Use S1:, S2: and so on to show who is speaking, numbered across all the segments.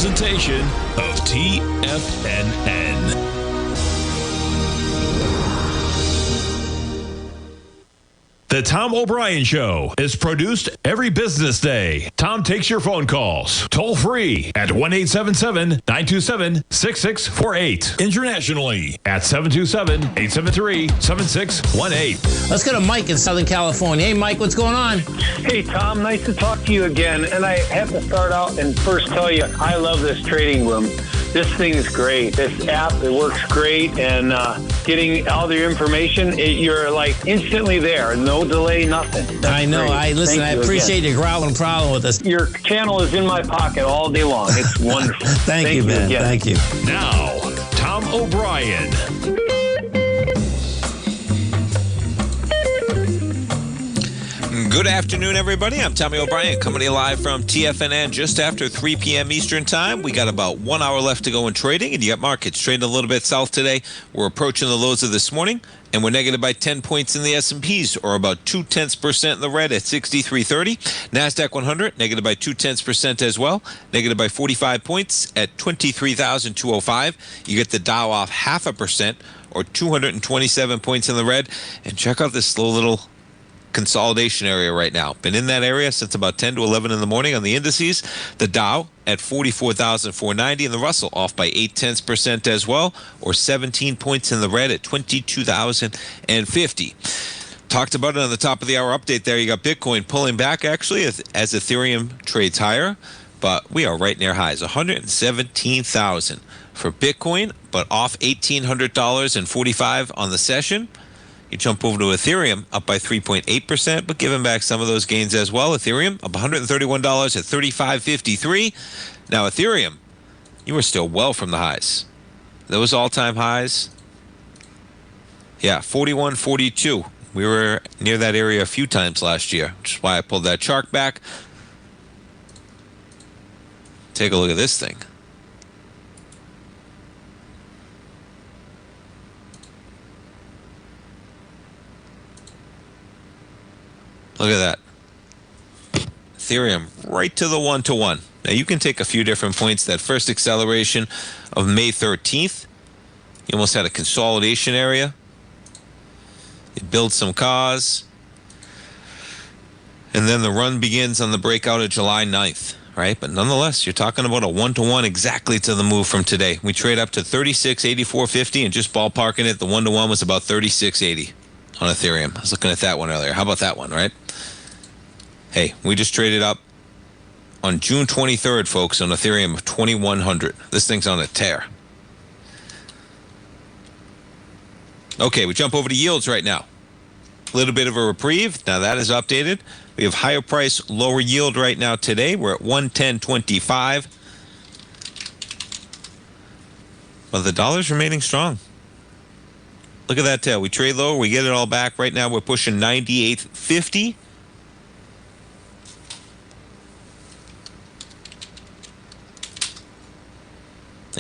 S1: presentation of TFNN. The Tom O'Brien Show is produced every business day. Tom takes your phone calls toll free at 1-877-927-6648. Internationally at 727-873-7618.
S2: Let's go to Mike in Southern California. Hey, Mike, what's going on?
S3: Hey, Tom, nice to talk to you again. And I have to start out and first tell you, I love this trading room. This thing is great. This app, it works great. And getting all the information, you're like instantly there. No delay, nothing. That's
S2: I know.
S3: great.
S2: I appreciate you growling problem with us.
S3: Your channel is in my pocket all day long. It's wonderful.
S2: Thank you, man.
S3: Again.
S2: Thank you.
S1: Now, Tom O'Brien.
S4: Good afternoon, everybody. I'm Tommy O'Brien, coming to you live from TFNN just after 3 p.m. Eastern Time. We got about 1 hour left to go in trading, and you got markets trading a little bit south today. We're approaching the lows of this morning, and we're negative by 10 points in the S&Ps, or about 0.2% in the red at 63.30. NASDAQ 100, negative by 0.2% as well, negative by 45 points at 23,205. You get the Dow off 0.5%, or 227 points in the red. And check out this little consolidation area right now. Been in that area since about 10 to 11 in the morning on the indices. The Dow at 44,490 and the Russell off by 0.8% as well, or 17 points in the red at 22,050. Talked about it on the top of the hour update there. You got Bitcoin pulling back actually as Ethereum trades higher, but we are right near highs, 117,000 for Bitcoin, but off $1,800.45 on the session. You jump over to Ethereum, up by 3.8%, but giving back some of those gains as well. Ethereum up $131 at $35.53. Now, Ethereum, you were still well from the highs. Those all-time highs, yeah, 41.42. We were near that area a few times last year, which is why I pulled that chart back. Take a look at this thing. Look at that. Ethereum right to the 1-to-1. Now you can take a few different points. That first acceleration of May 13th, you almost had a consolidation area. You build some cause. And then the run begins on the breakout of July 9th, right? But nonetheless, you're talking about a 1-to-1 exactly to the move from today. We trade up to 36.8450 and just ballparking it. The 1-to-1 was about 36.80 on Ethereum. I was looking at that one earlier. How about that one, right? Hey, we just traded up on June 23rd, folks, on Ethereum of 2,100. This thing's on a tear. Okay, we jump over to yields right now. A little bit of a reprieve. Now that is updated. We have higher price, lower yield right now today. We're at 110.25. But the dollar's remaining strong. Look at that tail. We trade lower. We get it all back. Right now we're pushing 98.50.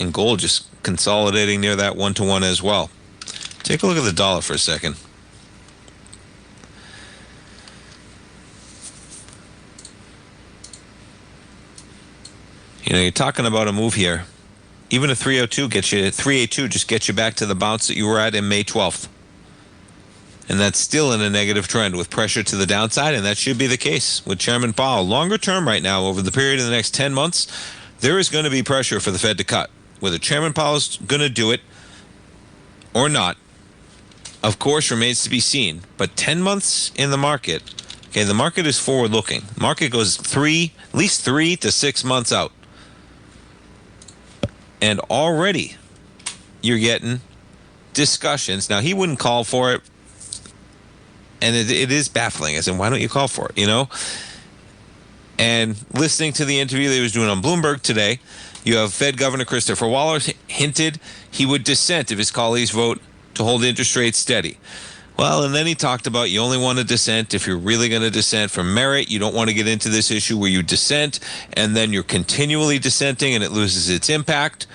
S4: And gold just consolidating near that 1-to-1 as well. Take a look at the dollar for a second. You know, you're talking about a move here. Even a 302 gets you, 382 just gets you back to the bounce that you were at in May 12th. And that's still in a negative trend with pressure to the downside, and that should be the case with Chairman Powell. Longer term right now, over the period of the next 10 months, there is going to be pressure for the Fed to cut. Whether Chairman Powell is going to do it or not, of course, remains to be seen. But 10 months in the market, okay, the market is forward-looking. Market goes at least 3 to 6 months out. And already you're getting discussions. Now, he wouldn't call for it, and it is baffling. I said, why don't you call for it, you know? And listening to the interview that he was doing on Bloomberg today, you have Fed Governor Christopher Waller hinted he would dissent if his colleagues vote to hold interest rates steady. Well, and then he talked about you only want to dissent if you're really going to dissent for merit. You don't want to get into this issue where you dissent and then you're continually dissenting and it loses its impact.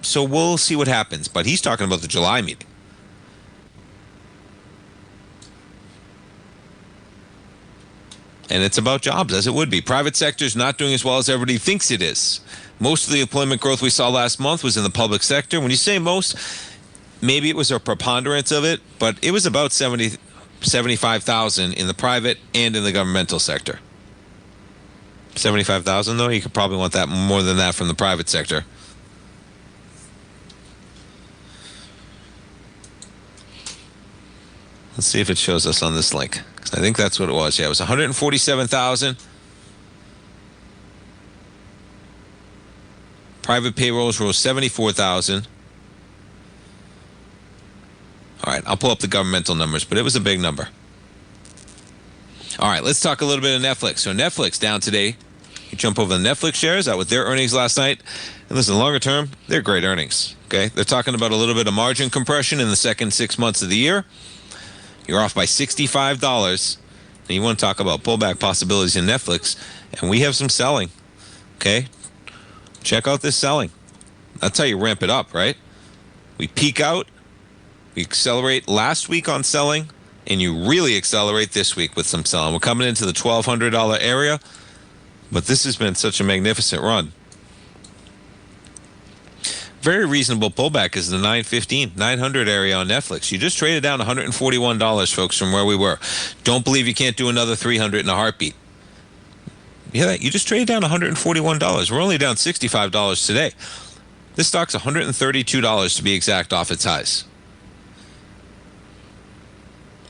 S4: So we'll see what happens. But he's talking about the July meeting. And it's about jobs, as it would be. Private sector is not doing as well as everybody thinks it is. Most of the employment growth we saw last month was in the public sector. When you say most, maybe it was a preponderance of it, but it was about 75,000 in the private and in the governmental sector. 75,000, though? You could probably want that more than that from the private sector. Let's see if it shows us on this link. I think that's what it was. Yeah, it was 147,000. Private payrolls rose 74,000. All right, I'll pull up the governmental numbers, but it was a big number. All right, let's talk a little bit of Netflix. So Netflix down today. You jump over the Netflix shares out with their earnings last night. And listen, longer term, they're great earnings. Okay, they're talking about a little bit of margin compression in the second 6 months of the year. You're off by $65. And you want to talk about pullback possibilities in Netflix. And we have some selling. Okay, check out this selling. That's how you ramp it up, right? We peak out. We accelerate last week on selling. And you really accelerate this week with some selling. We're coming into the $1,200 area. But this has been such a magnificent run. Very reasonable pullback is the 900 area on Netflix. You just traded down $141, folks, from where we were. Don't believe you can't do another 300 in a heartbeat. Yeah, you just traded down $141. We're only down $65 today. This stock's $132 to be exact off its highs.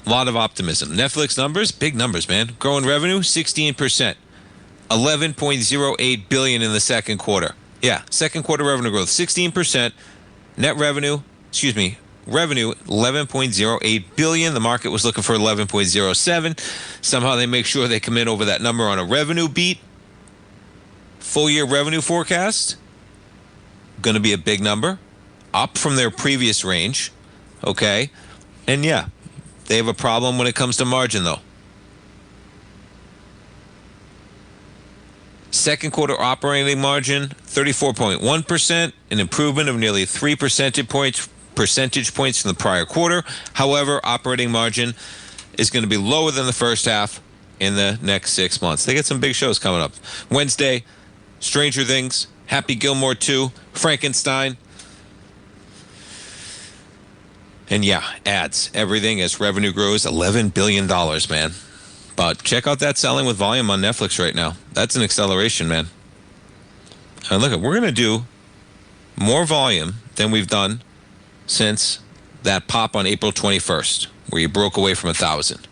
S4: A lot of optimism. Netflix numbers, big numbers, man. Growing revenue, 16%. $11.08 billion in the second quarter. Yeah, second quarter revenue growth, 16%. Net revenue, revenue, $11.08 billion. The market was looking for $11.07. Somehow they make sure they come in over that number on a revenue beat. Full year revenue forecast, going to be a big number, up from their previous range. Okay, and yeah, they have a problem when it comes to margin, though. Second quarter operating margin, 34.1%, an improvement of nearly 3 percentage points from the prior quarter. However, operating margin is going to be lower than the first half in the next 6 months. They get some big shows coming up. Wednesday, Stranger Things, Happy Gilmore 2, Frankenstein. And yeah, ads, everything as revenue grows, $11 billion, man. But check out that selling with volume on Netflix right now. That's an acceleration, man. And look, we're going to do more volume than we've done since that pop on April 21st, where you broke away from 1,000.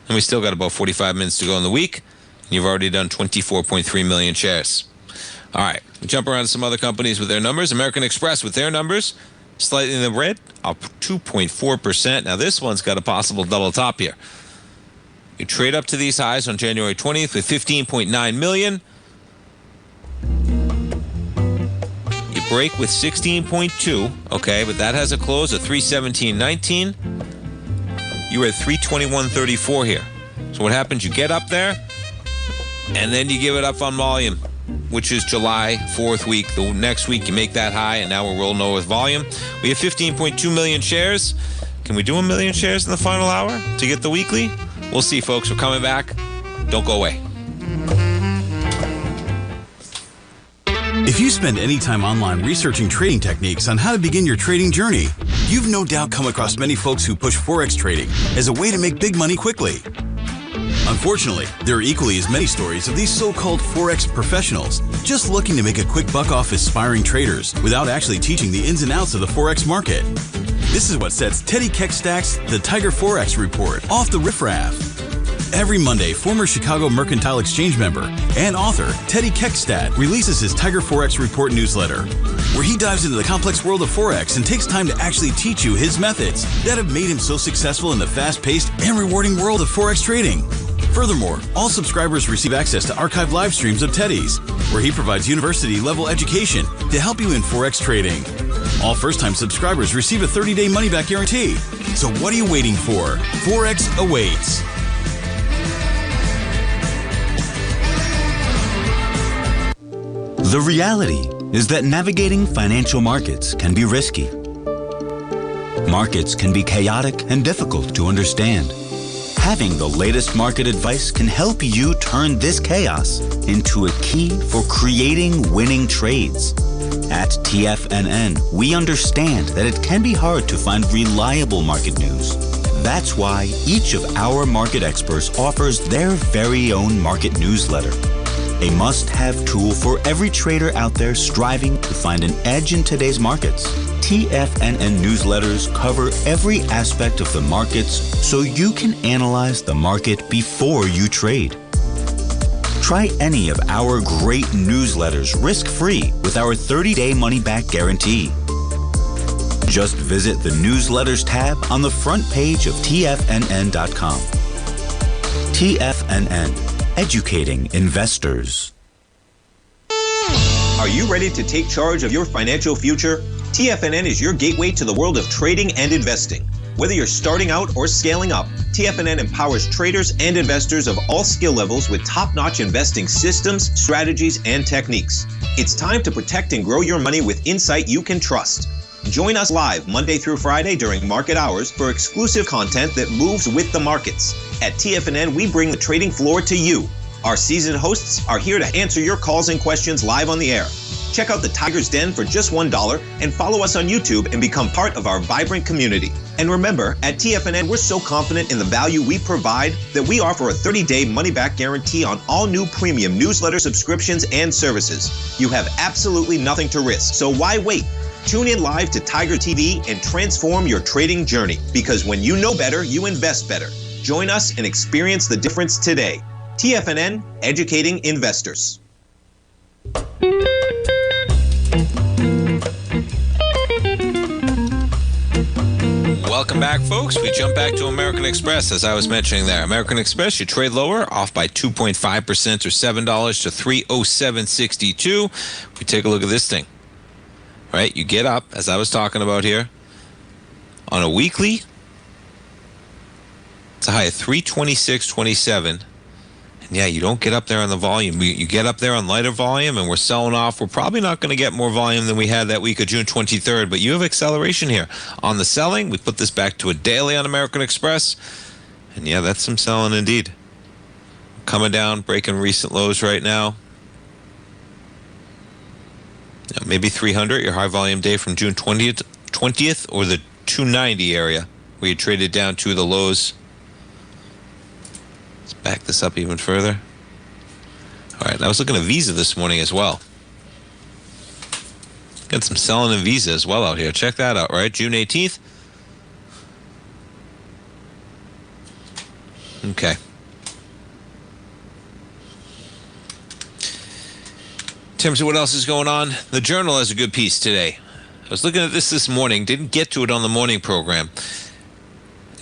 S4: And we still got about 45 minutes to go in the week. And you've already done 24.3 million shares. All right, we jump around to some other companies with their numbers. American Express with their numbers, slightly in the red, up 2.4%. Now this one's got a possible double top here. You trade up to these highs on January 20th with 15.9 million. You break with 16.2, okay, but that has a close of 317.19. You were at 321.34 here. So what happens? You get up there, and then you give it up on volume, which is July 4th week. The next week you make that high, and now we're rolling over with volume. We have 15.2 million shares. Can we do 1 million shares in the final hour to get the weekly? We'll see, folks. We're coming back. Don't go away.
S5: If you spend any time online researching trading techniques on how to begin your trading journey, you've no doubt come across many folks who push Forex trading as a way to make big money quickly. Unfortunately, there are equally as many stories of these so-called Forex professionals just looking to make a quick buck off aspiring traders without actually teaching the ins and outs of the Forex market. This is what sets Teddy Keckstack's The Tiger Forex Report off the riffraff. Every Monday, former Chicago Mercantile Exchange member and author Teddy Keckstack releases his Tiger Forex Report newsletter, where he dives into the complex world of Forex and takes time to actually teach you his methods that have made him so successful in the fast-paced and rewarding world of Forex trading. Furthermore, all subscribers receive access to archived live streams of Teddy's, where he provides university-level education to help you in Forex trading. All first-time subscribers receive a 30-day money-back guarantee. So what are you waiting for? Forex awaits.
S6: The reality is that navigating financial markets can be risky. Markets can be chaotic and difficult to understand. Having the latest market advice can help you turn this chaos into a key for creating winning trades. At TFNN, we understand that it can be hard to find reliable market news. That's why each of our market experts offers their very own market newsletter. A must-have tool for every trader out there striving to find an edge in today's markets. TFNN newsletters cover every aspect of the markets so you can analyze the market before you trade. Try any of our great newsletters risk-free with our 30-day money-back guarantee. Just visit the Newsletters tab on the front page of TFNN.com. TFNN. Educating investors.
S7: Are you ready to take charge of your financial future? TFNN is your gateway to the world of trading and investing. Whether you're starting out or scaling up, TFNN empowers traders and investors of all skill levels with top-notch investing systems, strategies, and techniques. It's time to protect and grow your money with insight you can trust. Join us live Monday through Friday during market hours for exclusive content that moves with the markets. At TFNN, we bring the trading floor to you. Our seasoned hosts are here to answer your calls and questions live on the air. Check out the Tiger's Den for just $1 and follow us on YouTube and become part of our vibrant community. And remember, at TFNN, we're so confident in the value we provide that we offer a 30-day money-back guarantee on all new premium newsletter subscriptions and services. You have absolutely nothing to risk, so why wait? Tune in live to Tiger TV and transform your trading journey, because when you know better, you invest better. Join us and experience the difference today. TFNN, educating investors.
S4: Welcome back, folks. We jump back to American Express, as I was mentioning there. American Express, you trade lower, off by 2.5% or $7 to 307.62. We take a look at this thing. Right, you get up, as I was talking about here, on a weekly. It's a high of 326.27. And yeah, you don't get up there on the volume. You get up there on lighter volume, and we're selling off. We're probably not going to get more volume than we had that week of June 23rd, but you have acceleration here. On the selling, we put this back to a daily on American Express. And yeah, that's some selling indeed. Coming down, breaking recent lows right now. Maybe 300, your high volume day from June 20th, or the 290 area where you traded down to the lows. Let's back this up even further. All right, I was looking at Visa this morning as well. Got some selling in Visa as well out here. Check that out, right? June 18th. Okay. In terms of what else is going on, the Journal has a good piece today. I was looking at this morning, didn't get to it on the morning program.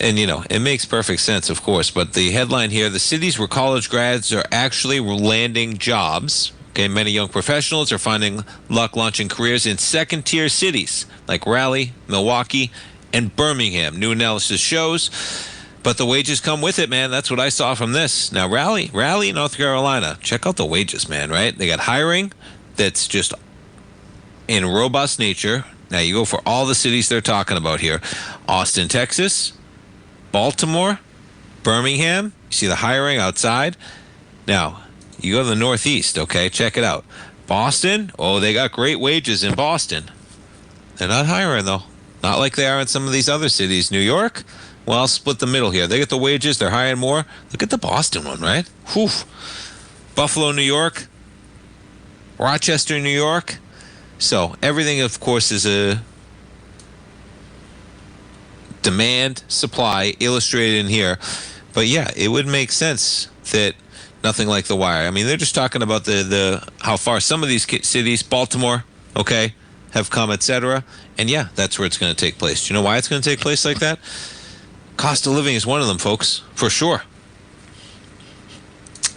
S4: And, you know, it makes perfect sense, of course. But the headline here, the cities where college grads are actually landing jobs. Okay, many young professionals are finding luck launching careers in second-tier cities like Raleigh, Milwaukee, and Birmingham. New analysis shows. But the wages come with it, man. That's what I saw from this. Now, Raleigh, North Carolina. Check out the wages, man, right? They got hiring that's just in robust nature. Now, you go for all the cities they're talking about here. Austin, Texas, Baltimore, Birmingham. You see the hiring outside. Now, you go to the Northeast, okay? Check it out. Boston, oh, they got great wages in Boston. They're not hiring, though. Not like they are in some of these other cities. New York, well, I'll split the middle here. They get the wages. They're hiring more. Look at the Boston one, right? Whew. Buffalo, New York. Rochester, New York. So everything, of course, is a demand, supply illustrated in here. But yeah, it would make sense that nothing like the wire. I mean, they're just talking about the how far some of these cities, Baltimore, okay, have come, etc. And yeah, that's where it's going to take place. Do you know why it's going to take place like that? Cost of living is one of them, folks, for sure.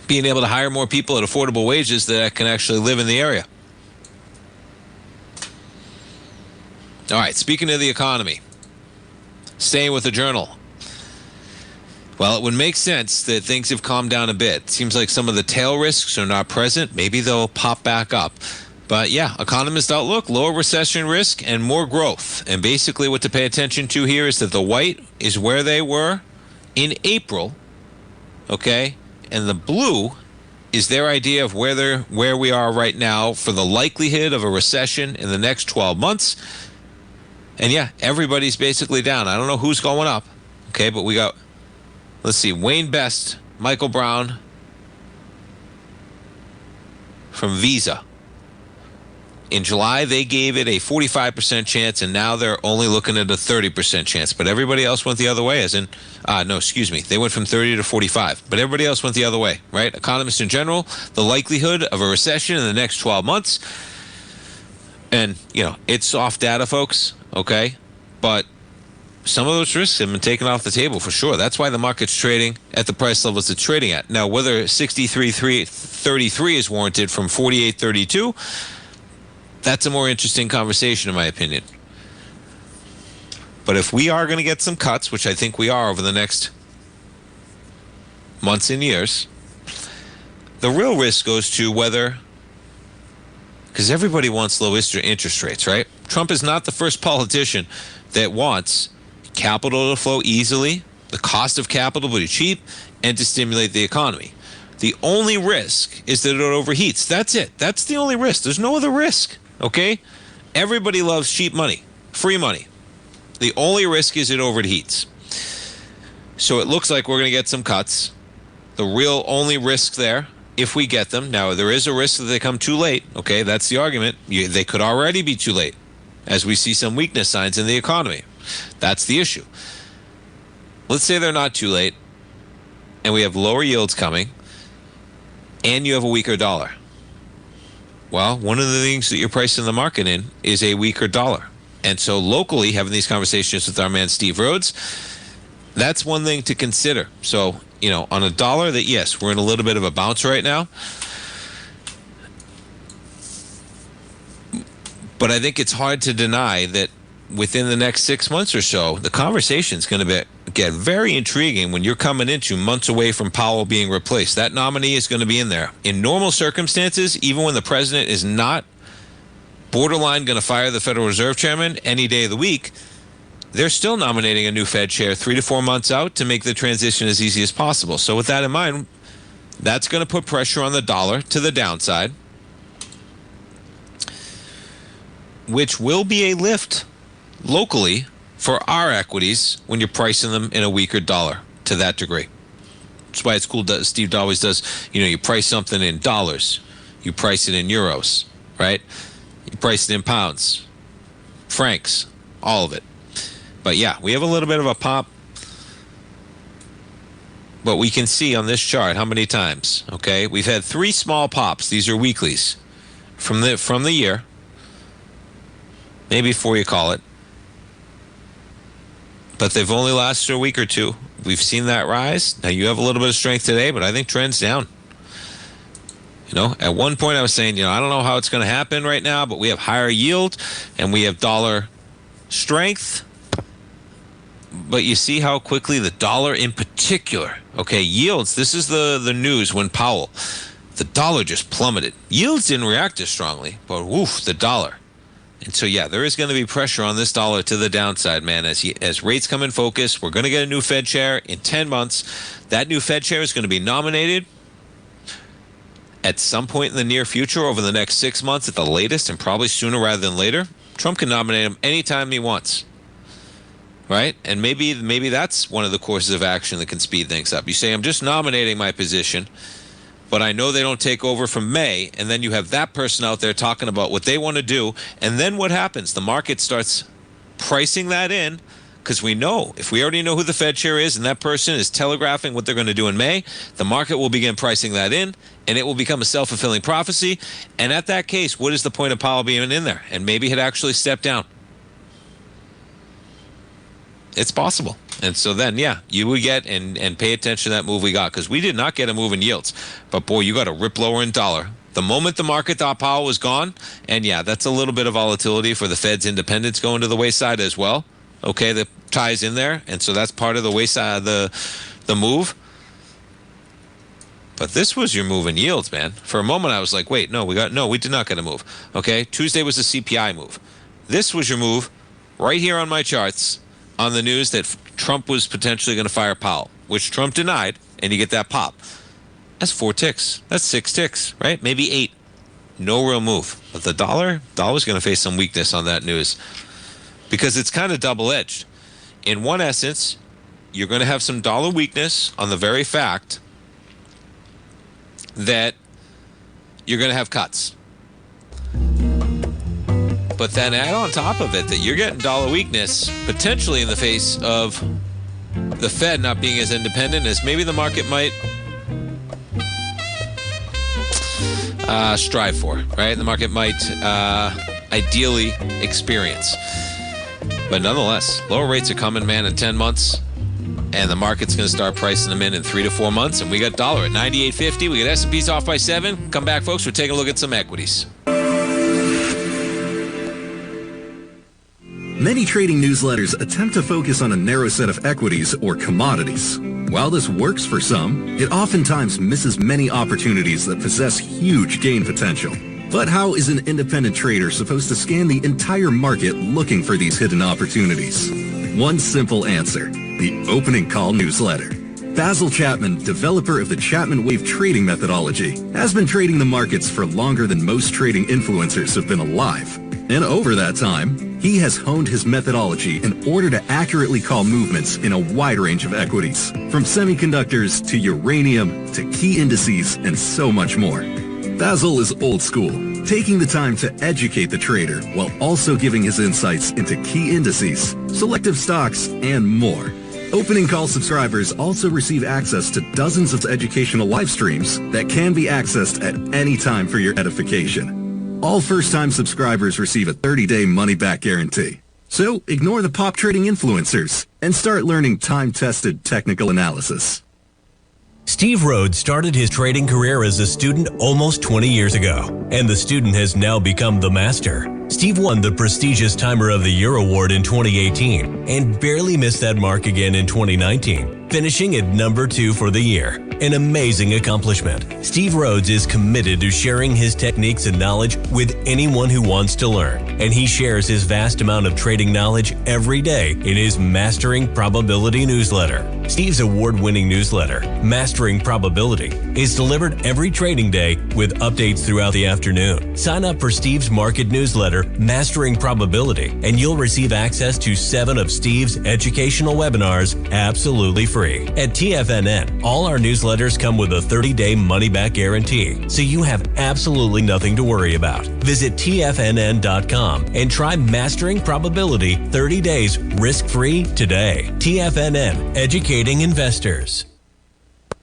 S4: Being able to hire more people at affordable wages that can actually live in the area. All right, speaking of the economy, staying with the Journal. Well, it would make sense that things have calmed down a bit. It seems like some of the tail risks are not present. Maybe they'll pop back up. But yeah, economist outlook, lower recession risk and more growth. And basically what to pay attention to here is that the white is where they were in April okay? And the blue is their idea of where we are right now for the likelihood of a recession in the next 12 months. And yeah, everybody's basically down. I don't know who's going up, okay? But we got, let's see, Wayne Best, Michael Brown from Visa. In July, they gave it a 45% chance, and now they're only looking at a 30% chance. But everybody else went the other way, as in, they went from 30 to 45. But everybody else went the other way, right? Economists in general, the likelihood of a recession in the next 12 months. And, it's soft data, folks, okay? But some of those risks have been taken off the table for sure. That's why the market's trading at the price levels it's trading at. Now, whether 63.33 is warranted from 48.32, that's a more interesting conversation, in my opinion. But if we are going to get some cuts, which I think we are over the next months and years, the real risk goes to whether, because everybody wants low interest rates, right? Trump is not the first politician that wants capital to flow easily, the cost of capital to be cheap, and to stimulate the economy. The only risk is that it overheats. That's it. That's the only risk. There's no other risk. Okay? Everybody loves cheap money, free money. The only risk is it overheats. So it looks like we're going to get some cuts. The real only risk there, if we get them, now there is a risk that they come too late. Okay, that's the argument. They could already be too late, as we see some weakness signs in the economy. That's the issue. Let's say they're not too late, and we have lower yields coming, and you have a weaker dollar. Well, one of the things that you're pricing the market in is a weaker dollar. And so locally, having these conversations with our man Steve Rhodes, that's one thing to consider. So, on a dollar that, yes, we're in a little bit of a bounce right now. But I think it's hard to deny that within the next 6 months or so, the conversation is going to get very intriguing when you're coming into months away from Powell being replaced. That nominee is going to be in there. In normal circumstances, even when the president is not borderline going to fire the Federal Reserve Chairman any day of the week, they're still nominating a new Fed chair 3 to 4 months out to make the transition as easy as possible. So with that in mind, that's going to put pressure on the dollar to the downside, which will be a lift locally for our equities when you're pricing them in a weaker dollar to that degree. That's why it's cool that Steve always does, you price something in dollars, you price it in euros, right? You price it in pounds, francs, all of it. But yeah, we have a little bit of a pop, but we can see on this chart how many times, okay? We've had 3 small pops. These are weeklies from the year, maybe 4 you call it. But they've only lasted a week or two. We've seen that rise. Now, you have a little bit of strength today, but I think trend's down. At one point I was saying, I don't know how it's going to happen right now, but we have higher yield and we have dollar strength. But you see how quickly the dollar in particular, okay, yields, this is the news when Powell, the dollar just plummeted. Yields didn't react as strongly, but woof, the dollar. And so, yeah, there is going to be pressure on this dollar to the downside, man. As rates come in focus, we're going to get a new Fed chair in 10 months. That new Fed chair is going to be nominated at some point in the near future over the next 6 months at the latest, and probably sooner rather than later. Trump can nominate him anytime he wants, right? And maybe that's one of the courses of action that can speed things up. You say, I'm just nominating my position, but I know they don't take over from May, and then you have that person out there talking about what they want to do, and then what happens? The market starts pricing that in, because we know, if we already know who the Fed chair is and that person is telegraphing what they're going to do in May, the market will begin pricing that in, and it will become a self-fulfilling prophecy. And at that case, what is the point of Powell being in there? And maybe he'd actually step down. It's possible. And so then, yeah, you would get and pay attention to that move we got, because we did not get a move in yields. But, boy, you got a rip lower in dollar. The moment the market thought Powell was gone, and, yeah, that's a little bit of volatility for the Fed's independence going to the wayside as well. Okay, that ties in there. And so that's part of the wayside, the move. But this was your move in yields, man. For a moment, I was like, wait, we did not get a move. Okay, Tuesday was a CPI move. This was your move right here on my charts. on the news that Trump was potentially going to fire Powell, which Trump denied, and you get that pop. That's 4 ticks. That's 6 ticks, right? Maybe 8. No real move. But the dollar's going to face some weakness on that news because it's kind of double-edged. In one essence, you're going to have some dollar weakness on the very fact that you're going to have cuts. But then add on top of it that you're getting dollar weakness potentially in the face of the Fed not being as independent as maybe the market might strive for, right? The market might ideally experience. But nonetheless, lower rates are coming, man, in 10 months. And the market's going to start pricing them in 3 to 4 months. And we got dollar at 98.50. We got S&P's off by 7. Come back, folks. We're taking a look at some equities.
S8: Many trading newsletters attempt to focus on a narrow set of equities or commodities. While this works for some, it oftentimes misses many opportunities that possess huge gain potential. But how is an independent trader supposed to scan the entire market looking for these hidden opportunities? One simple answer: the opening call newsletter. Basil Chapman, developer of the Chapman Wave trading methodology, has been trading the markets for longer than most trading influencers have been alive. And over that time, he has honed his methodology in order to accurately call movements in a wide range of equities, from semiconductors to uranium to key indices and so much more. Basil is old school, taking the time to educate the trader while also giving his insights into key indices, selective stocks, and more. Opening call subscribers also receive access to dozens of educational live streams that can be accessed at any time for your edification. All first-time subscribers receive a 30-day money-back guarantee. So ignore the pop trading influencers and start learning time-tested technical analysis.
S9: Steve Rhodes started his trading career as a student almost 20 years ago, and the student has now become the master. Steve won the prestigious Timer of the Year award in 2018 and barely missed that mark again in 2019, finishing at number 2 for the year. An amazing accomplishment. Steve Rhodes is committed to sharing his techniques and knowledge with anyone who wants to learn, and he shares his vast amount of trading knowledge every day in his Mastering Probability newsletter. Steve's award-winning newsletter, Mastering Probability, is delivered every trading day with updates throughout the afternoon. Sign up for Steve's market newsletter, Mastering Probability, and you'll receive access to 7 of Steve's educational webinars absolutely free. At TFNN, all our newsletters come with a 30-day money-back guarantee, so you have absolutely nothing to worry about. Visit TFNN.com and try Mastering Probability 30 days risk-free today. TFNN, educating investors.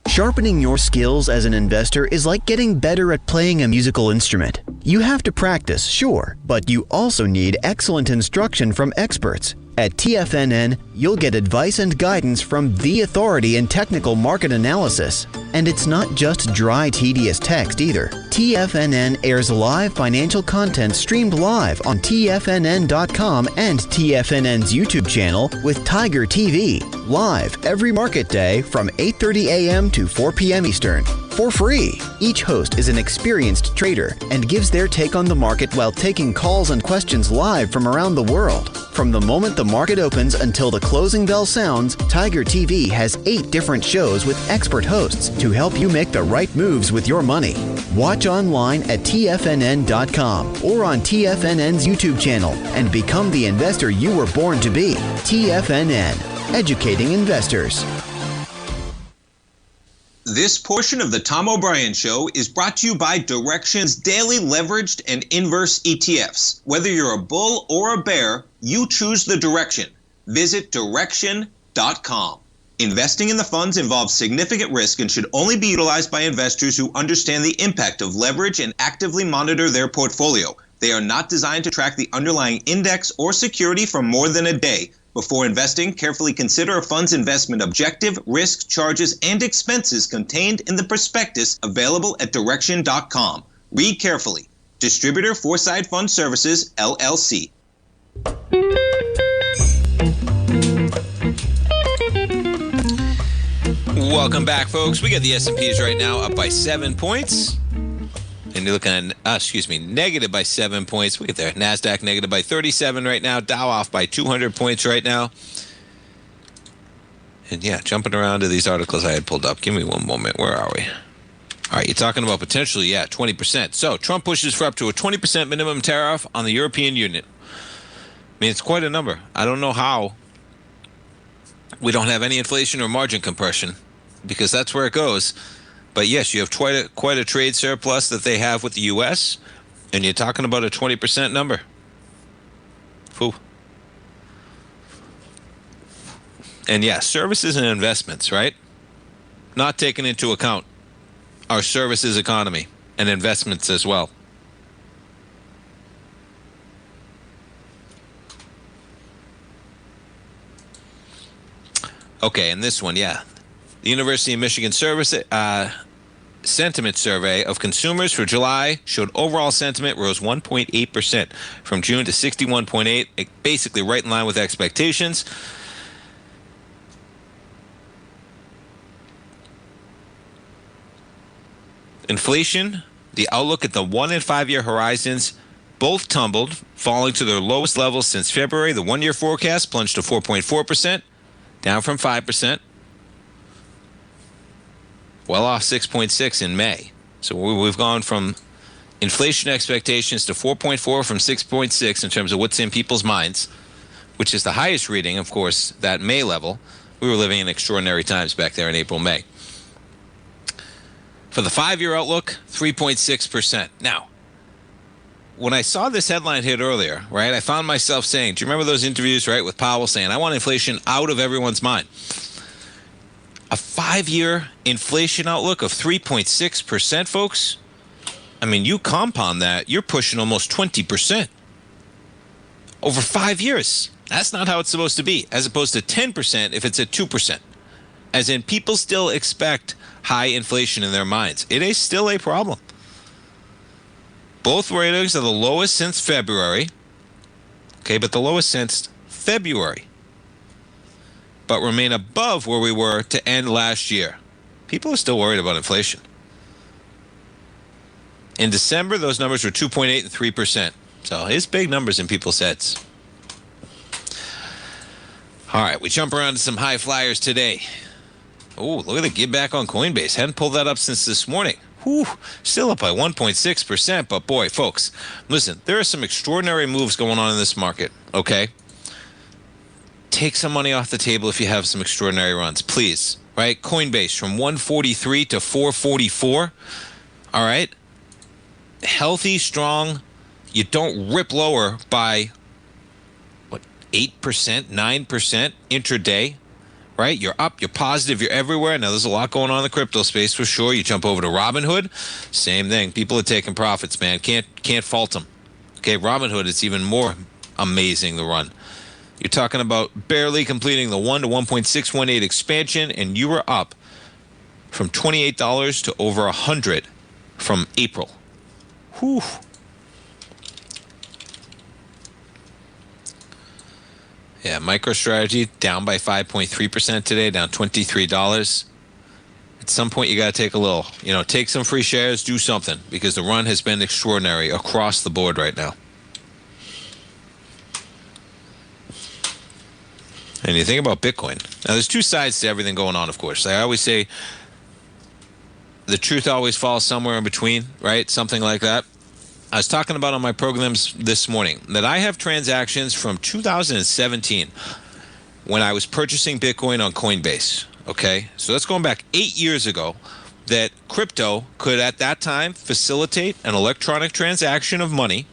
S10: Sharpening your skills as an investor is like getting better at playing a musical instrument. You have to practice, sure, but you also need excellent instruction from experts. At TFNN, you'll get advice and guidance from the authority in technical market analysis. And it's not just dry, tedious text either. TFNN airs live financial content streamed live on TFNN.com and TFNN's YouTube channel with Tiger TV, live every market day from 8:30 a.m. to 4 p.m. Eastern. For free. Each host is an experienced trader and gives their take on the market while taking calls and questions live from around the world. From the moment the market opens until the closing bell sounds, Tiger TV has 8 different shows with expert hosts to help you make the right moves with your money. Watch online at TFNN.com or on TFNN's YouTube channel and become the investor you were born to be. TFNN, educating investors.
S7: This portion of the Tom O'Brien Show is brought to you by Direxion's daily leveraged and inverse ETFs. Whether you're a bull or a bear, you choose the direction. Visit Direxion.com. Investing in the funds involves significant risk and should only be utilized by investors who understand the impact of leverage and actively monitor their portfolio. They are not designed to track the underlying index or security for more than a day. Before investing, carefully consider a fund's investment objective, risk, charges, and expenses contained in the prospectus available at Direxion.com. Read carefully. Distributor Foreside Fund Services, LLC.
S4: Welcome back, folks. We got the S&Ps right now up by 7 points. And you're looking at, negative by 7 points. We get there. NASDAQ negative by 37 right now. Dow off by 200 points right now. And yeah, jumping around to these articles I had pulled up. Give me one moment. Where are we? All right, you're talking about potentially, 20%. So Trump pushes for up to a 20% minimum tariff on the European Union. I mean, it's quite a number. I don't know how we don't have any inflation or margin compression, because that's where it goes. But yes, you have quite a trade surplus that they have with the U.S., and you're talking about a 20% number. Whew. And services and investments, right? Not taken into account our services economy and investments as well. Okay, and this one, the University of Michigan Sentiment Survey of consumers for July showed overall sentiment rose 1.8% from June to 61.8, basically right in line with expectations. Inflation, the outlook at the 1 and 5 year horizons both tumbled, falling to their lowest levels since February. The 1 year forecast plunged to 4.4%, down from 5%. Well off 6.6 in May. So we've gone from inflation expectations to 4.4 from 6.6 in terms of what's in people's minds, which is the highest reading, of course, that May level. We were living in extraordinary times back there in April, May. For the 5 year outlook, 3.6%. Now, when I saw this headline hit earlier, right, I found myself saying, do you remember those interviews, right, with Powell saying, I want inflation out of everyone's mind? A 5 year inflation outlook of 3.6%, folks. I mean, you compound that, you're pushing almost 20% over 5 years. That's not how it's supposed to be, as opposed to 10% if it's at 2%. As in, people still expect high inflation in their minds. It is still a problem. Both ratings are the lowest since February. Okay, but the lowest since February. But remain above where we were to end last year. People are still worried about inflation. In December, those numbers were 2.8 and 3%. So it's big numbers in people's heads. All right, we jump around to some high flyers today. Oh, look at the give back on Coinbase. Hadn't pulled that up since this morning. Whew, still up by 1.6%. But boy, folks, listen, there are some extraordinary moves going on in this market, okay? Take some money off the table if you have some extraordinary runs, please. Right? Coinbase from 143 to 444. All right? Healthy, strong. You don't rip lower by, 8%, 9% intraday. Right? You're up, you're positive, you're everywhere. Now, there's a lot going on in the crypto space for sure. You jump over to Robinhood, same thing. People are taking profits, man. Can't fault them. Okay, Robinhood, it's even more amazing, the run. You're talking about barely completing the 1 to 1.618 expansion, and you were up from $28 to over $100 from April. Whew. Yeah, MicroStrategy down by 5.3% today, down $23. At some point, you got to take a little, take some free shares, do something, because the run has been extraordinary across the board right now. And you think about Bitcoin. Now, there's two sides to everything going on, of course. I always say the truth always falls somewhere in between, right? Something like that. I was talking about on my programs this morning that I have transactions from 2017 when I was purchasing Bitcoin on Coinbase, okay? So that's going back 8 years ago, that crypto could at that time facilitate an electronic transaction of money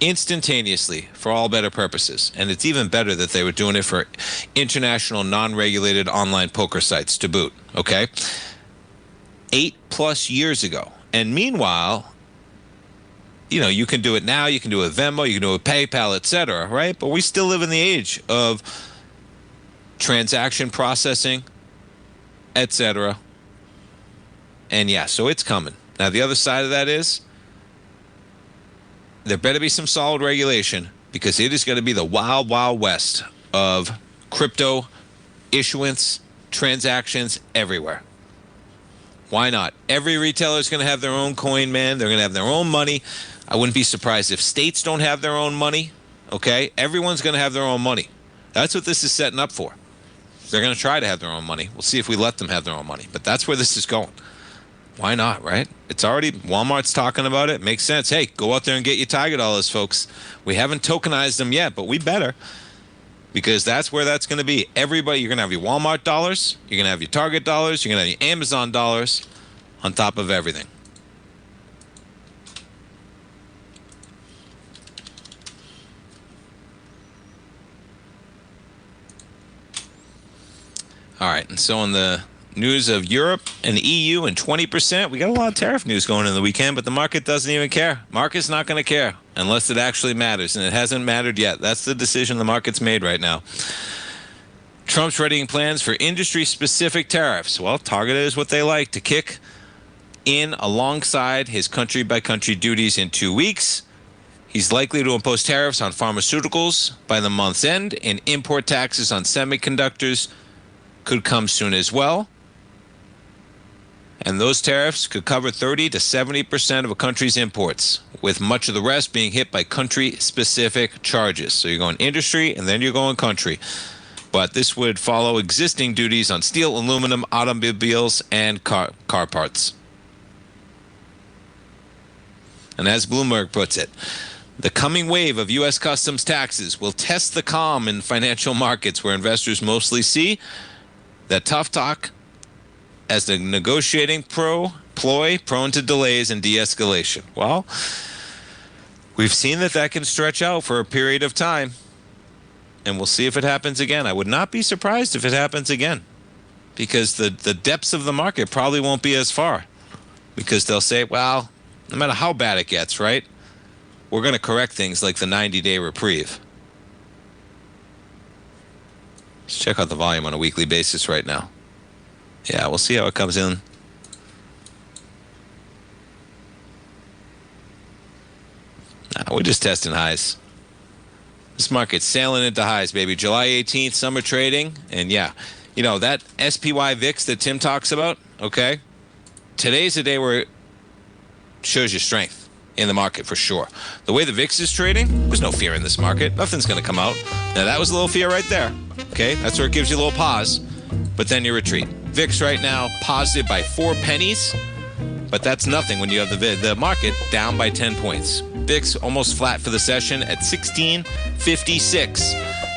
S4: instantaneously for all better purposes. And it's even better that they were doing it for international non-regulated online poker sites to boot, okay? 8+ years ago. And meanwhile, you can do it now, you can do it with Venmo, you can do it with PayPal, etc., right? But we still live in the age of transaction processing, etc. And so it's coming. Now, the other side of that is there better be some solid regulation, because it is going to be the wild, wild west of crypto issuance, transactions everywhere. Why not? Every retailer is going to have their own coin, man. They're going to have their own money. I wouldn't be surprised if states don't have their own money, okay? Everyone's going to have their own money. That's what this is setting up for. They're going to try to have their own money. We'll see if we let them have their own money. But that's where this is going. Why not, right? It's already, Walmart's talking about it. Makes sense. Hey, go out there and get your Target dollars, folks. We haven't tokenized them yet, but we better. Because that's where that's going to be. Everybody, you're going to have your Walmart dollars. You're going to have your Target dollars. You're going to have your Amazon dollars on top of everything. All right, and so on the news of Europe and the EU and 20%, we got a lot of tariff news going in the weekend, but the market doesn't even care. Market's not going to care unless it actually matters, and it hasn't mattered yet. That's the decision the market's made right now. Trump's readying plans for industry-specific tariffs. Well, targeted is what they like, to kick in alongside his country-by-country duties in 2 weeks. He's likely to impose tariffs on pharmaceuticals by the month's end, and import taxes on semiconductors could come soon as well. And those tariffs could cover 30 to 70% of a country's imports, with much of the rest being hit by country-specific charges. So you're going industry, and then you're going country. But this would follow existing duties on steel, aluminum, automobiles, and car parts. And as Bloomberg puts it, the coming wave of U.S. customs taxes will test the calm in financial markets, where investors mostly see that tough talk as the negotiating ploy prone to delays and de-escalation. Well, we've seen that can stretch out for a period of time, and we'll see if it happens again. I would not be surprised if it happens again, because the depths of the market probably won't be as far, because they'll say, well, no matter how bad it gets, right, we're going to correct things like the 90-day reprieve. Let's check out the volume on a weekly basis right now. Yeah, we'll see how it comes in. We're just testing highs. This market's sailing into highs, baby. July 18th, summer trading. And yeah, you know, that SPY VIX that Tim talks about, okay? Today's the day where it shows you strength in the market for sure. The way the VIX is trading, there's no fear in this market. Nothing's going to come out. Now, that was a little fear right there. Okay, that's where it gives you a little pause, but then you retreat. VIX right now positive by 4 pennies, but that's nothing when you have the market down by 10 points. VIX almost flat for the session at 1656.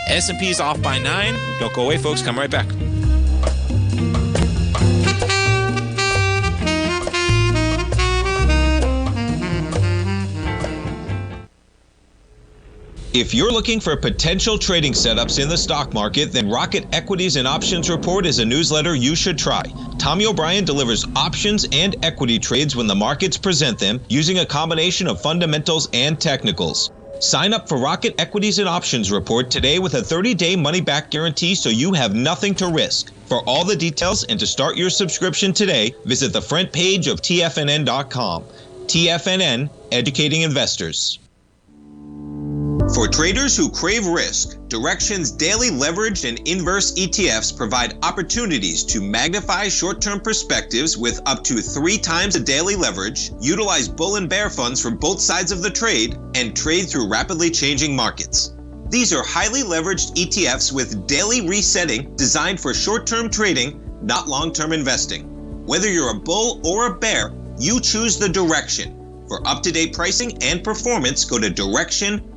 S4: S&P's off by 9. Don't go away, folks. Come right back.
S7: If you're looking for potential trading setups in the stock market, then Rocket Equities and Options Report is a newsletter you should try. Tommy O'Brien delivers options and equity trades when the markets present them, using a combination of fundamentals and technicals. Sign up for Rocket Equities and Options Report today with a 30-day money-back guarantee, so you have nothing to risk. For all the details and to start your subscription today, visit the front page of TFNN.com. TFNN, educating investors. For traders who crave risk, Direxion's daily leveraged and inverse ETFs provide opportunities to magnify short-term perspectives with up to 3 times a daily leverage, utilize bull and bear funds from both sides of the trade, and trade through rapidly changing markets. These are highly leveraged ETFs with daily resetting designed for short-term trading, not long-term investing. Whether you're a bull or a bear, you choose the Direxion. For up-to-date pricing and performance, go to Direxion.com.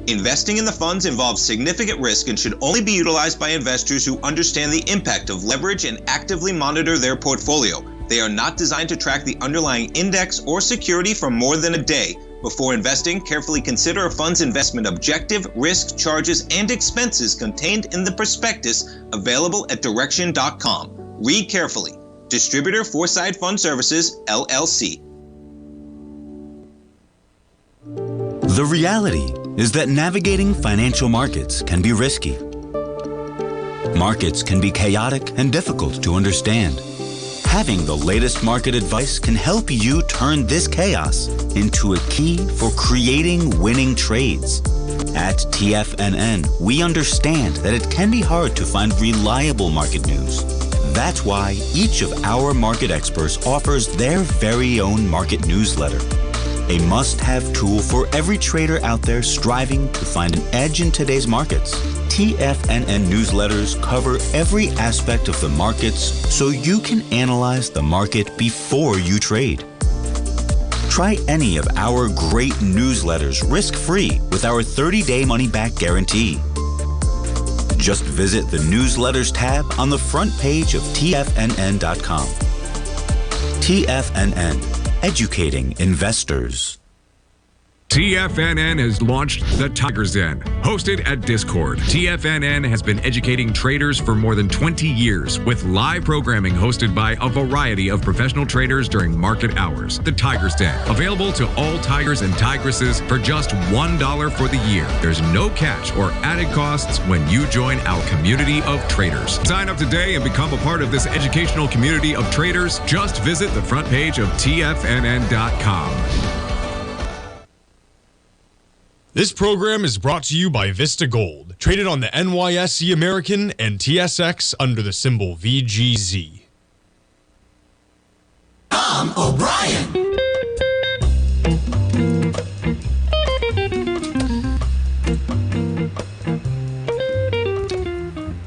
S7: Investing in the funds involves significant risk and should only be utilized by investors who understand the impact of leverage and actively monitor their portfolio. They are not designed to track the underlying index or security for more than a day. Before investing, carefully consider a fund's investment objective, risk, charges, and expenses contained in the prospectus available at Direxion.com. Read carefully. Distributor Foreside Fund Services, LLC.
S6: The reality is that navigating financial markets can be risky. Markets can be chaotic and difficult to understand. Having the latest market advice can help you turn this chaos into a key for creating winning trades. At TFNN, we understand that it can be hard to find reliable market news. That's why each of our market experts offers their very own market newsletter. a must-have tool for every trader out there striving to find an edge in today's markets. TFNN newsletters cover every aspect of the markets so you can analyze the market before you trade. Try any of our great newsletters risk-free with our 30-day money-back guarantee. Just visit the Newsletters tab on the front page of TFNN.com. TFNN, educating investors.
S11: TFNN has launched the Tiger's Den, hosted at Discord. TFNN has been educating traders for more than 20 years with live programming hosted by a variety of professional traders during market hours. The Tiger's Den, available to all tigers and tigresses for just $1 for the year. There's no catch or added costs when you join our community of traders. Sign up today and become a part of this educational community of traders. Just visit the front page of TFNN.com.
S12: This program is brought to you by Vista Gold, traded on the NYSE American and TSX under the symbol VGZ.
S13: Tom O'Brien.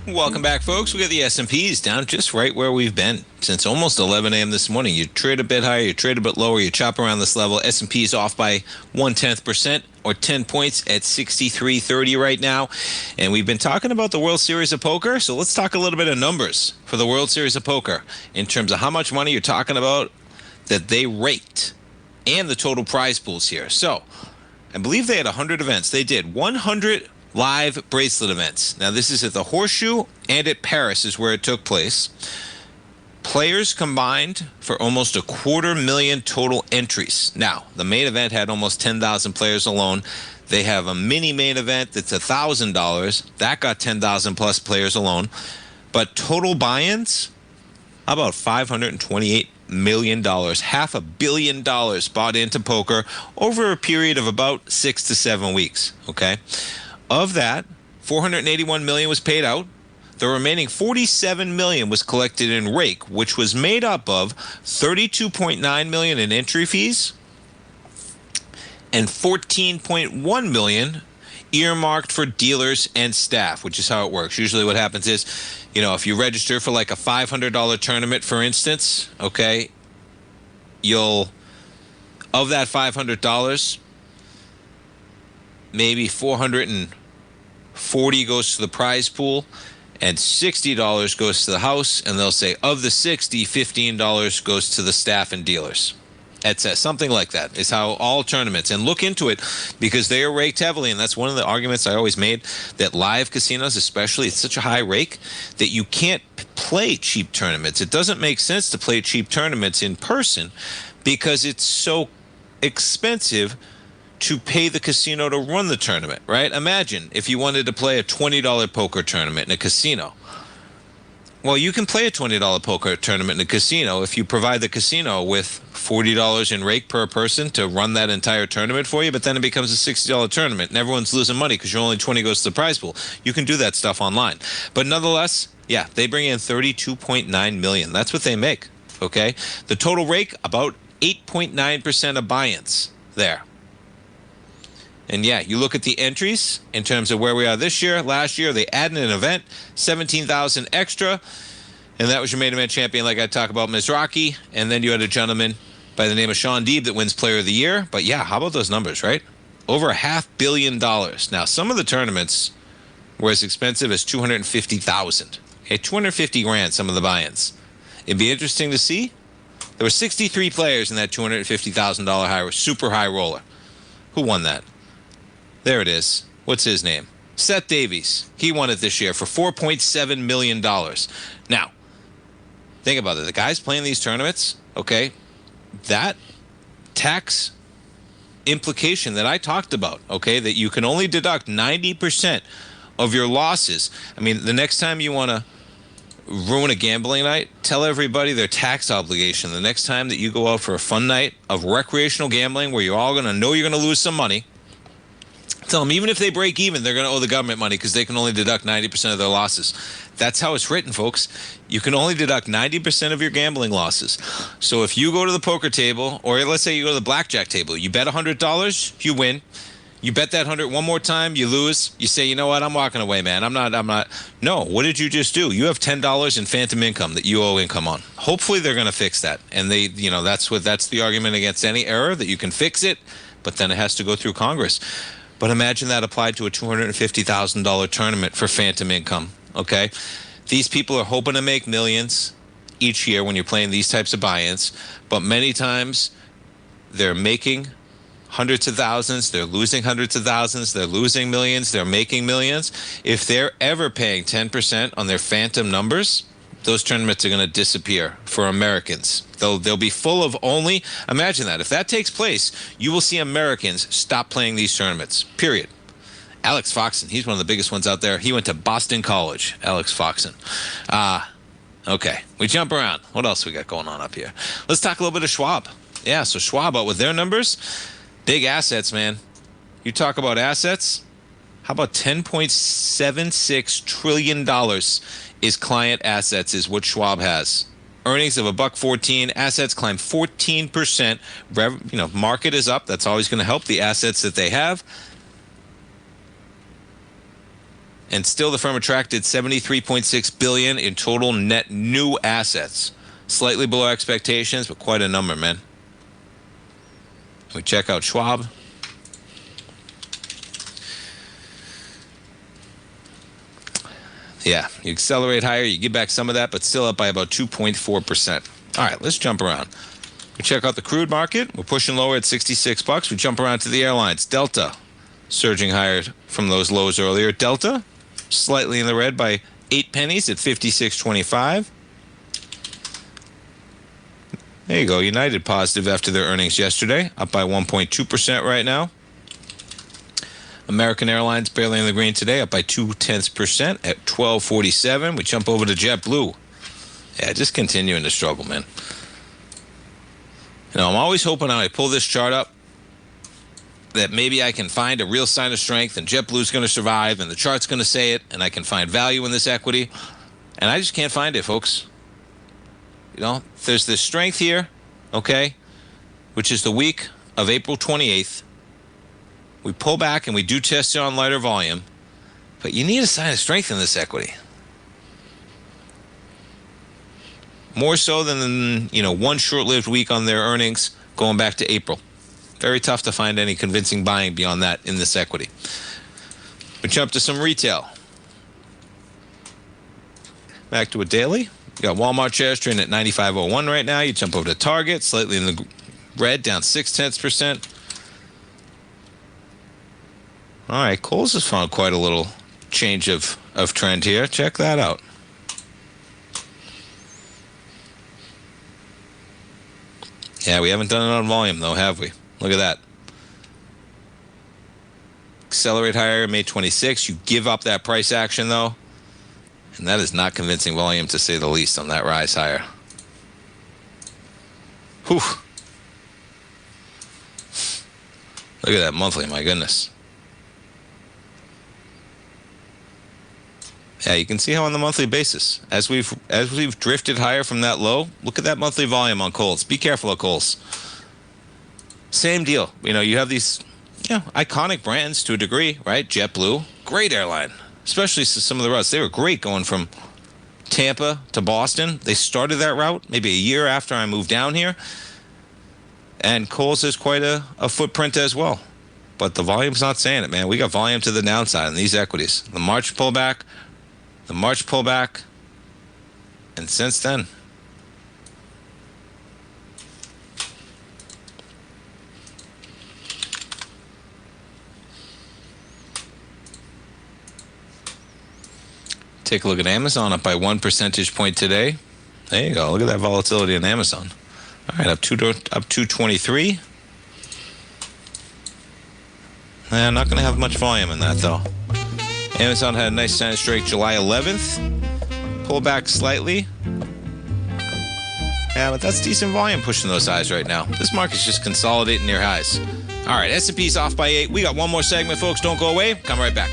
S4: Welcome back, folks. We got the S&Ps down just right where we've been since almost 11 a.m. this morning. You trade a bit higher, you trade a bit lower, you chop around this level. S&P's off by 0.1% or 10 points at 63.30 right now. And we've been talking about the World Series of Poker, so let's talk a little bit of numbers for the World Series of Poker in terms of how much money you're talking about that they raked and the total prize pools here. So I believe they had 100 events. They did 100 live bracelet events. Now, this is at the Horseshoe and at Paris is where it took place. Players combined for almost 250,000 total entries. Now, the main event had almost 10,000 players alone. They have a mini main event that's $1,000. That got 10,000 plus players alone. But total buy-ins, how about $528 million, $500 million bought into poker over a period of about 6 to 7 weeks, okay? Of that, $481 million was paid out. The remaining $47 million was collected in rake, which was made up of $32.9 million in entry fees and $14.1 million earmarked for dealers and staff, which is how it works. Usually what happens is, you know, if you register for like a $500 tournament, for instance, okay, you'll, of that $500, maybe $440 goes to the prize pool and $60 goes to the house, and they'll say of the $60, $15 goes to the staff and dealers. That's something like that is how all tournaments, and look into it because they are raked heavily, and that's one of the arguments I always made, that live casinos especially, it's such a high rake that you can't play cheap tournaments. It doesn't make sense to play cheap tournaments in person because it's so expensive to pay the casino to run the tournament, right? Imagine if you wanted to play a $20 poker tournament in a casino. Well, you can play a $20 poker tournament in a casino if you provide the casino with $40 in rake per person to run that entire tournament for you, but then it becomes a $60 tournament and everyone's losing money because you're only 20 goes to the prize pool. You can do that stuff online. But nonetheless, yeah, they bring in $32.9 million. That's what they make, okay? The total rake, about 8.9% of buy-ins there. And yeah, you look at the entries in terms of where we are this year. Last year, they added an event, 17,000 extra. And that was your main event champion, like I talked about, Mizrachi. And then you had a gentleman by the name of Sean Deeb that wins Player of the Year. But yeah, how about those numbers, right? Over $500 million. Now, some of the tournaments were as expensive as $250,000. Okay, 250 grand, some of the buy-ins. It'd be interesting to see. There were 63 players in that $250,000 high, super high roller. Who won that? There it is. What's his name? Seth Davies. He won it this year for $4.7 million. Now, think about it. The guys playing these tournaments, okay, that tax implication that I talked about, okay, that you can only deduct 90% of your losses. I mean, the next time you want to ruin a gambling night, tell everybody their tax obligation. The next time that you go out for a fun night of recreational gambling where you're all going to know you're going to lose some money, Tell them even if they break even, they're going to owe the government money because they can only deduct 90% of their losses. That's how it's written, folks. You can only deduct 90% of your gambling losses. So if you go to the poker table, or let's say you go to the blackjack table, you bet $100, you win. You bet that 100 one more time, you lose. You say, you know what, I'm walking away, man. I'm not. No, what did you just do? You have $10 in phantom income that you owe income on. Hopefully they're going to fix that. And that's the argument against any error, that you can fix it, but then it has to go through Congress. But imagine that applied to a $250,000 tournament for phantom income, okay? These people are hoping to make millions each year when you're playing these types of buy-ins, but many times they're making hundreds of thousands, they're losing hundreds of thousands, they're losing millions, they're making millions. If they're ever paying 10% on their phantom numbers, those tournaments are going to disappear for Americans. They'll be full of only, imagine that. If that takes place, you will see Americans stop playing these tournaments, period. Alex Foxen, he's one of the biggest ones out there. He went to Boston College, Alex Foxen. Okay, we jump around. What else we got going on up here? Let's talk a little bit of Schwab. Yeah, so Schwab out with their numbers. Big assets, man. You talk about assets. How about $10.76 trillion is client assets is what Schwab has. Earnings of $1.14. Assets climb 14%. Market is up. That's always going to help the assets that they have. And still the firm attracted $73.6 billion in total net new assets. Slightly below expectations, but quite a number, man. We check out Schwab. Yeah, you accelerate higher, you get back some of that, but still up by about 2.4%. All right, let's jump around. We check out the crude market. We're pushing lower at $66. We jump around to the airlines. Delta surging higher from those lows earlier. Delta slightly in the red by 8 pennies at $56.25. There you go. United positive after their earnings yesterday, up by 1.2% right now. American Airlines barely in the green today, up by 0.2% at $12.47. We jump over to JetBlue. Yeah, just continuing to struggle, man. I'm always hoping when I pull this chart up that maybe I can find a real sign of strength and JetBlue's going to survive and the chart's going to say it and I can find value in this equity. And I just can't find it, folks. There's this strength here, okay, which is the week of April 28th. We pull back and we do test it on lighter volume, but you need a sign of strength in this equity. More so than, one short-lived week on their earnings going back to April. Very tough to find any convincing buying beyond that in this equity. We jump to some retail. Back to a daily. You got Walmart shares trading at 95.01 right now. You jump over to Target, slightly in the red, down 0.6%. All right, Kohl's has found quite a little change of trend here. Check that out. Yeah, we haven't done it on volume, though, have we? Look at that. Accelerate higher, May 26. You give up that price action, though. And that is not convincing volume, to say the least, on that rise higher. Whew. Look at that monthly, my goodness. Yeah, you can see how on the monthly basis, as we've drifted higher from that low, look at that monthly volume on Kohl's. Be careful of Kohl's. Same deal. You have these iconic brands to a degree, right? JetBlue, great airline, especially some of the routes. They were great going from Tampa to Boston. They started that route maybe a year after I moved down here. And Kohl's has quite a footprint as well. But the volume's not saying it, man. We got volume to the downside in these equities. The March pullback, and since then. Take a look at Amazon, up by 1 percentage point today. There you go. Look at that volatility in Amazon. All right, up 223. I'm not going to have much volume in that, though. Amazon had a nice sign of strength July 11th. Pull back slightly. Yeah, but that's decent volume pushing those highs right now. This market's just consolidating near highs. All right, S&P's off by 8. We got one more segment, folks. Don't go away. Come right back.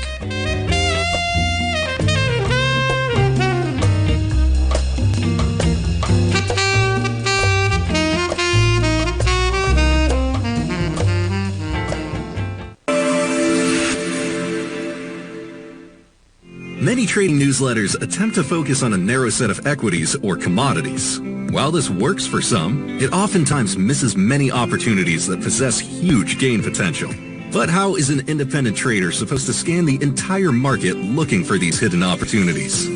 S8: Many trading newsletters attempt to focus on a narrow set of equities or commodities. While this works for some, it oftentimes misses many opportunities that possess huge gain potential. But how is an independent trader supposed to scan the entire market looking for these hidden opportunities?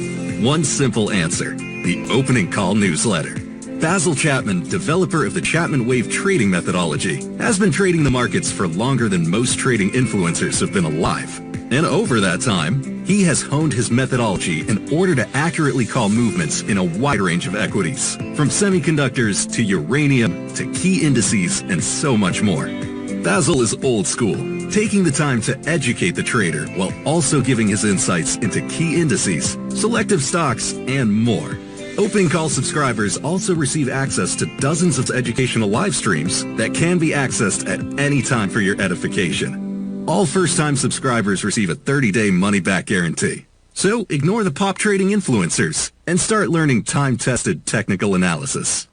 S8: One simple answer: the opening call newsletter. Basil Chapman, developer of the Chapman Wave trading methodology, has been trading the markets for longer than most trading influencers have been alive. And over that time, he has honed his methodology in order to accurately call movements in a wide range of equities, from semiconductors to uranium to key indices and so much more. Basil is old school, taking the time to educate the trader while also giving his insights into key indices, selective stocks, and more. Opening Call subscribers also receive access to dozens of educational live streams that can be accessed at any time for your edification. All first-time subscribers receive a 30-day money-back guarantee. So ignore the pop trading influencers and start learning time-tested technical analysis.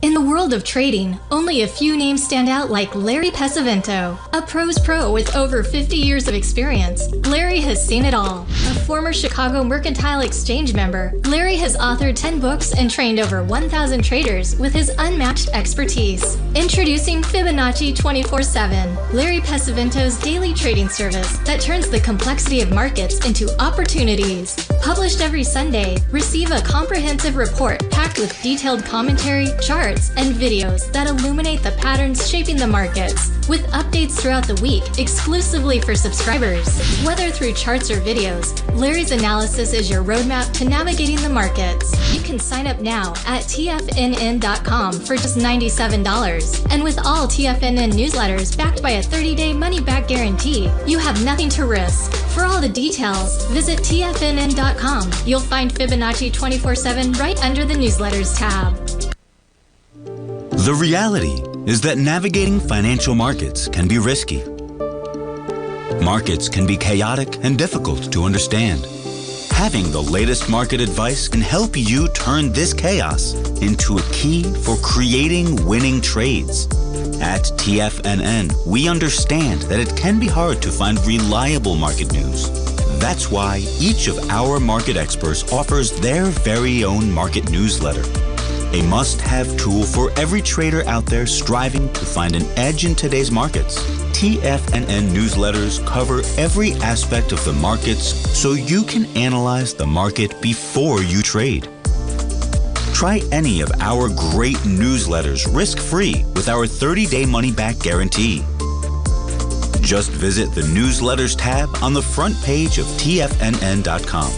S14: In the world of trading, only a few names stand out like Larry Pesavento, a pro's pro with over 50 years of experience. Larry has seen it all. A former Chicago Mercantile Exchange member, Larry has authored 10 books and trained over 1,000 traders with his unmatched expertise. Introducing Fibonacci 24/7, Larry Pesavento's daily trading service that turns the complexity of markets into opportunities. Published every Sunday, receive a comprehensive report packed with detailed commentary, charts, and videos that illuminate the patterns shaping the markets, with updates throughout the week exclusively for subscribers. Whether through charts or videos, Larry's analysis is your roadmap to navigating the markets. You can sign up now at TFNN.com for just $97. And with all TFNN newsletters backed by a 30-day money-back guarantee, you have nothing to risk. For all the details, visit TFNN.com. You'll find Fibonacci 24/7 right under the newsletters tab.
S6: The reality is that navigating financial markets can be risky. Markets can be chaotic and difficult to understand. Having the latest market advice can help you turn this chaos into a key for creating winning trades. At TFNN, we understand that it can be hard to find reliable market news. That's why each of our market experts offers their very own market newsletter. A must-have tool for every trader out there striving to find an edge in today's markets. TFNN newsletters cover every aspect of the markets so you can analyze the market before you trade. Try any of our great newsletters risk-free with our 30-day money-back guarantee. Just visit the Newsletters tab on the front page of TFNN.com.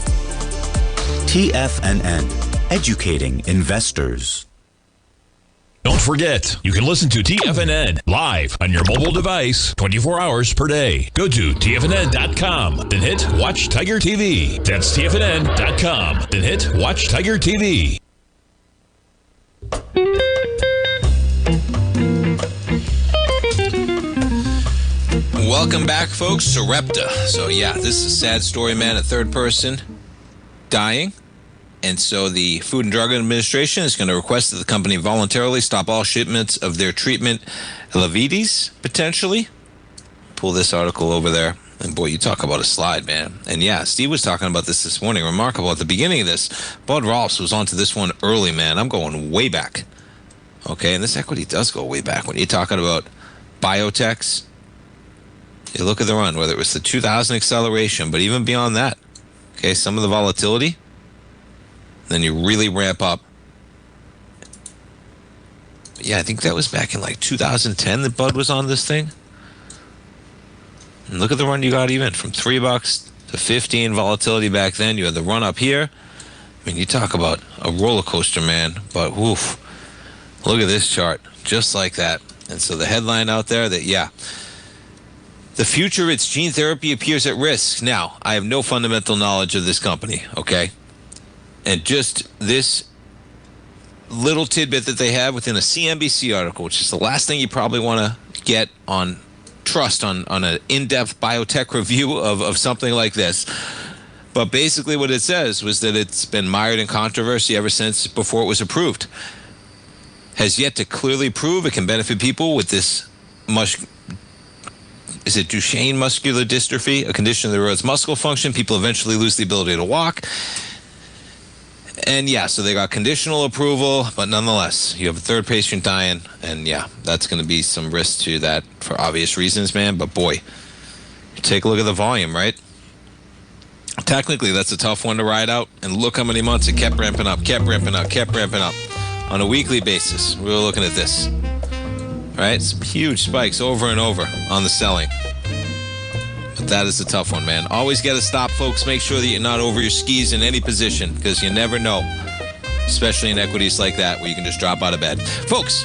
S6: TFNN. Educating investors.
S1: Don't forget, you can listen to TFNN live on your mobile device 24 hours per day. Go to TFNN.com, then hit Watch Tiger TV. That's TFNN.com, then hit Watch Tiger TV.
S4: Welcome back, folks. Sarepta. So, yeah, this is a sad story, man. A third person dying. And so the Food and Drug Administration is going to request that the company voluntarily stop all shipments of their treatment Elevides, potentially. Pull this article over there. And boy, you talk about a slide, man. And yeah, Steve was talking about this morning. Remarkable. At the beginning of this, Bud Rolfs was onto this one early, man. I'm going way back. Okay, and this equity does go way back. When you're talking about biotechs, you look at the run, whether it was the 2000 acceleration, but even beyond that, okay, some of the volatility, then you really ramp up. Yeah, I think that was back in like 2010 that Bud was on this thing. And look at the run you got, even from $3 to 15 volatility back then. You had the run up here. I mean, you talk about a roller coaster, man. But woof, look at this chart, just like that. And so the headline out there that, yeah, the future, its gene therapy appears at risk. Now, I have no fundamental knowledge of this company, okay? And just this little tidbit that they have within a CNBC article, which is the last thing you probably want to get on trust on an in-depth biotech review of something like this. But basically what it says was that it's been mired in controversy ever since before it was approved. Has yet to clearly prove it can benefit people with this is it Duchenne muscular dystrophy, a condition that erodes muscle function. People eventually lose the ability to walk. And yeah, so they got conditional approval, but nonetheless, you have a third patient dying, and yeah, that's going to be some risk to that for obvious reasons, man. But boy, take a look at the volume, right? Technically, that's a tough one to ride out, and look how many months it kept ramping up on a weekly basis. We were looking at this, right? Some huge spikes over and over on the selling. But that is a tough one, man. Always get to stop, folks. Make sure that you're not over your skis in any position, because you never know, especially in equities like that where you can just drop out of bed. Folks,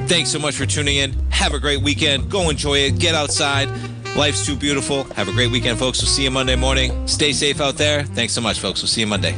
S4: thanks so much for tuning in. Have a great weekend. Go enjoy it. Get outside. Life's too beautiful. Have a great weekend, folks. We'll see you Monday morning. Stay safe out there. Thanks so much, folks. We'll see you Monday.